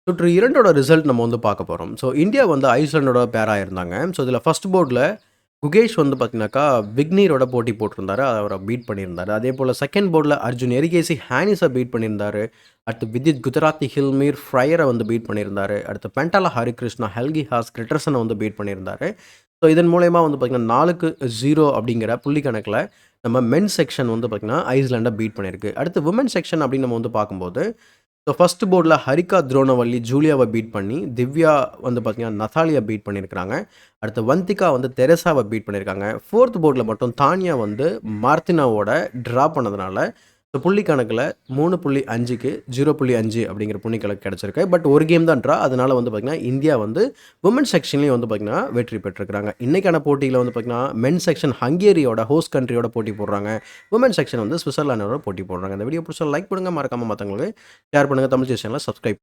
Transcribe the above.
சுற்று 2ஓட ரிசல்ட் நம்ம வந்து பார்க்க போறோம். ஸோ இந்தியா வந்து ஐஸ்லாண்டோட பேரா இருந்தாங்க. ஸோ இதில ஃபர்ஸ்ட் போர்ட்ல குகேஷ் வந்து பார்த்தீங்கன்னாக்கா, விக்னீரோட போட்டி போட்டிருந்தாரு. அவர பீட் பண்ணியிருந்தாரு. அதேபோல செகண்ட் போர்ட்ல அர்ஜுன் எரிகேசி ஹானிஸ பீட் பண்ணியிருந்தாரு. அடுத்து விதித் குஜராத்தி ஹில்மீர் ஃப்ரையர வந்து பீட் பண்ணியிருந்தாரு. அடுத்து பென்டாலா ஹரிகிருஷ்ணா, ஹெல்கி ஹாஸ் கிரிட்டர்சன வந்து பீட் பண்ணியிருந்தாரு. ஸோ இதன் மூலியமா வந்து பார்த்தீங்கன்னா 4க்கு 0 அப்படிங்கிற புள்ளி கணக்குல நம்ம மென்ஸ் செக்ஷன் வந்து பார்த்தீங்கன்னா, ஐஸ்லாண்ட பீட் பண்ணியிருக்கு. அடுத்து விமென் செக்ஷன் அப்படின்னு நம்ம வந்து பார்க்கும்போது ஸோ ஃபர்ஸ்ட் போர்டில ஹரிகா துரோணவல்லி ஜூலியாவ பீட் பண்ணி, திவ்யா வந்து பார்த்தீங்கன்னா, நதாலியா பீட் பண்ணியிருக்கிறாங்க. அடுத்து வந்திகா வந்து தெரேசாவ பீட் பண்ணியிருக்காங்க. 4த் போர்டில மட்டும் தானியா வந்து மார்டினாவோட ட்ரா பண்ணதுனால, ஸோ புள்ளி கணக்குல 3.5க்கு 0.5 அப்படிங்கிற புள்ளி கணக்கு கிடைச்சிருக்கு. பட் ஒரு கேம் தான் ட்ரா. அதனால வந்து பார்த்தீங்கன்னா, இந்தியா வந்து விமென் செக்ஷன்லயும் வந்து பார்த்தீங்கன்னா, வெற்றி பெற்றிருக்கிறாங்க. இன்னைக்கான போட்டியில வந்து பார்த்தீங்கன்னா, மென் செக்ஷன் ஹங்கேரியோட ஹோஸ்ட் கண்ட்ரியோட போட்டி போடுறாங்க. விமென் செக்ஷன் வந்து ஸ்விட்சர்லாண்டோட போட்டி போடுறாங்க. இந்த வீடியோ பிடிச்சா லைக் பண்ணுங்க. மறக்காம மத்தவங்களுக்கு ஷேர் பண்ணுங்க. தமிழ் சேனலை சப்ஸ்கிரைப்